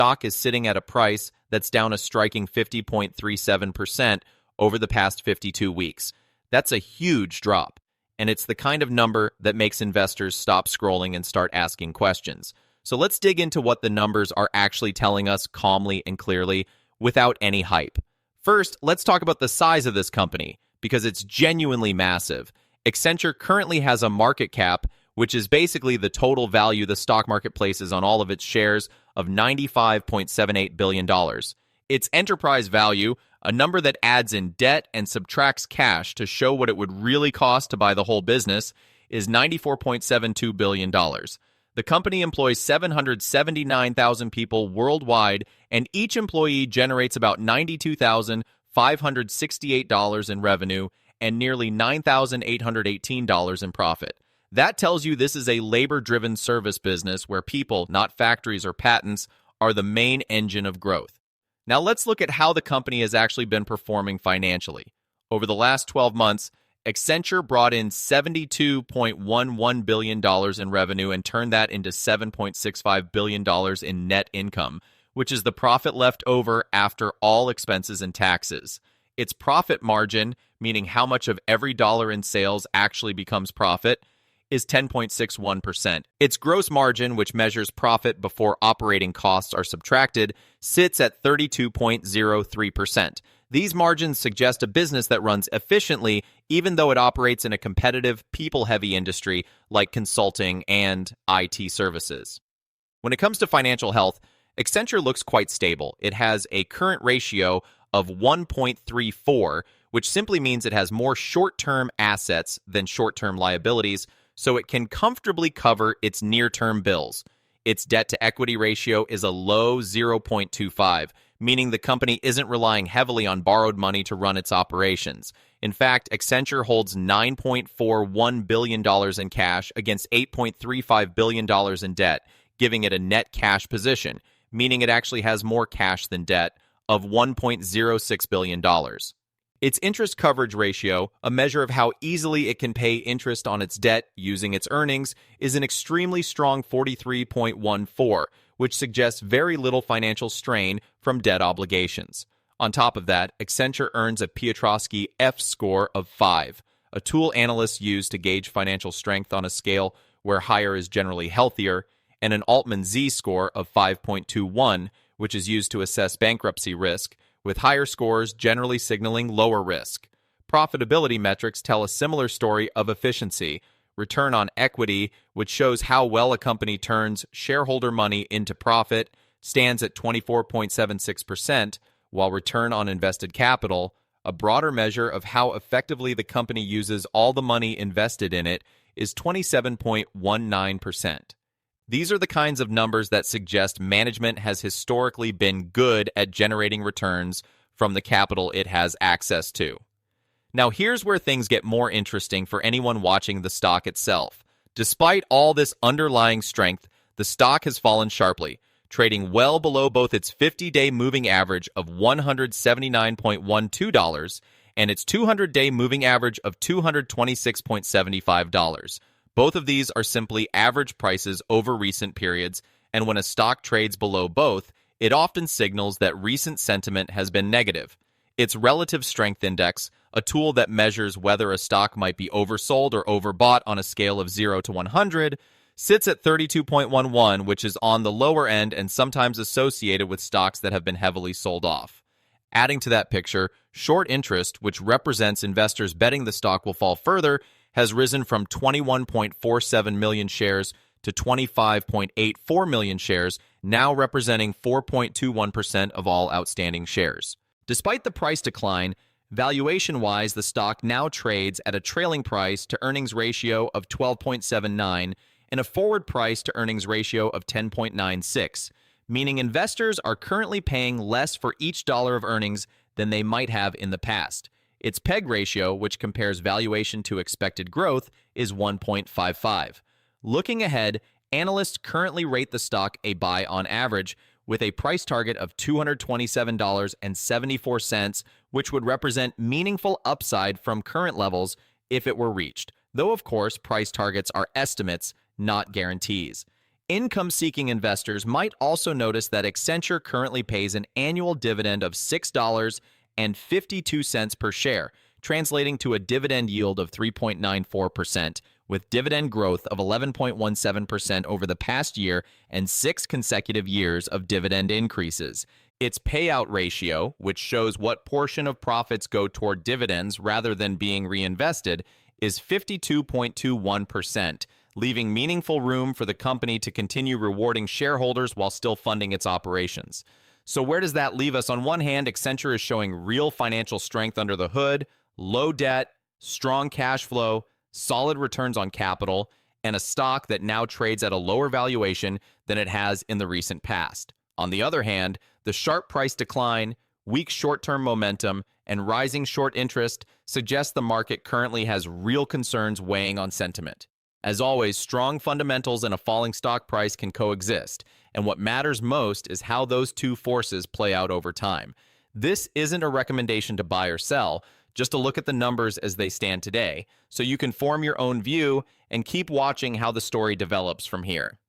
stock is sitting at a price that's down a striking 50.37% over the past 52 weeks. That's a huge drop, and it's the kind of number that makes investors stop scrolling and start asking questions. So let's dig into what the numbers are actually telling us calmly and clearly without any hype. First, let's talk about the size of this company, because it's genuinely massive. Accenture currently has a market cap, which is basically the total value the stock market places on all of its shares, of $95.78 billion. Its enterprise value, a number that adds in debt and subtracts cash to show what it would really cost to buy the whole business, is $94.72 billion. The company employs 779,000 people worldwide, and each employee generates about $92,568 in revenue and nearly $9,818 in profit. That tells you this is a labor-driven service business where people, not factories or patents, are the main engine of growth. Now let's look at how the company has actually been performing financially. Over the last 12 months, Accenture brought in $72.11 billion in revenue and turned that into $7.65 billion in net income, which is the profit left over after all expenses and taxes. Its profit margin, meaning how much of every dollar in sales actually becomes profit, is 10.61%. Its gross margin, which measures profit before operating costs are subtracted, sits at 32.03%. These margins suggest a business that runs efficiently, even though it operates in a competitive, people-heavy industry like consulting and IT services. When it comes to financial health, Accenture looks quite stable. It has a current ratio of 1.34, which simply means it has more short-term assets than short-term liabilities, so it can comfortably cover its near-term bills. Its debt-to-equity ratio is a low 0.25, meaning the company isn't relying heavily on borrowed money to run its operations. In fact, Accenture holds $9.41 billion in cash against $8.35 billion in debt, giving it a net cash position, meaning it actually has more cash than debt, of $1.06 billion. Its interest coverage ratio, a measure of how easily it can pay interest on its debt using its earnings, is an extremely strong 43.14, which suggests very little financial strain from debt obligations. On top of that, Accenture earns a Piotrowski F score of 5, a tool analysts use to gauge financial strength on a scale where higher is generally healthier, and an Altman Z score of 5.21, which is used to assess bankruptcy risk, with higher scores generally signaling lower risk. Profitability metrics tell a similar story of efficiency. Return on equity, which shows how well a company turns shareholder money into profit, stands at 24.76%, while return on invested capital, a broader measure of how effectively the company uses all the money invested in it, is 27.19%. These are the kinds of numbers that suggest management has historically been good at generating returns from the capital it has access to. Now here's where things get more interesting for anyone watching the stock itself. Despite all this underlying strength, the stock has fallen sharply, trading well below both its 50-day moving average of $179.12 and its 200-day moving average of $226.75. Both of these are simply average prices over recent periods, and when a stock trades below both, it often signals that recent sentiment has been negative. Its relative strength index, a tool that measures whether a stock might be oversold or overbought on a scale of 0 to 100, sits at 32.11, which is on the lower end and sometimes associated with stocks that have been heavily sold off. Adding to that picture, short interest, which represents investors betting the stock will fall further, has risen from 21.47 million shares to 25.84 million shares, now representing 4.21% of all outstanding shares. Despite the price decline, valuation-wise, the stock now trades at a trailing price to earnings ratio of 12.79 and a forward price to earnings ratio of 10.96, meaning investors are currently paying less for each dollar of earnings than they might have in the past. Its PEG ratio, which compares valuation to expected growth, is 1.55. Looking ahead, analysts currently rate the stock a buy on average, with a price target of $227.74, which would represent meaningful upside from current levels if it were reached, though of course price targets are estimates, not guarantees. Income-seeking investors might also notice that Accenture currently pays an annual dividend of $6.52 per share, translating to a dividend yield of 3.94%, with dividend growth of 11.17% over the past year and 6 consecutive years of dividend increases. Its payout ratio, which shows what portion of profits go toward dividends rather than being reinvested, is 52.21%, leaving meaningful room for the company to continue rewarding shareholders while still funding its operations. So where does that leave us? On one hand, Accenture is showing real financial strength under the hood, low debt, strong cash flow, solid returns on capital, and a stock that now trades at a lower valuation than it has in the recent past. On the other hand, the sharp price decline, weak short-term momentum, and rising short interest suggest the market currently has real concerns weighing on sentiment. As always, strong fundamentals and a falling stock price can coexist, and what matters most is how those two forces play out over time. This isn't a recommendation to buy or sell, just to look at the numbers as they stand today, so you can form your own view and keep watching how the story develops from here.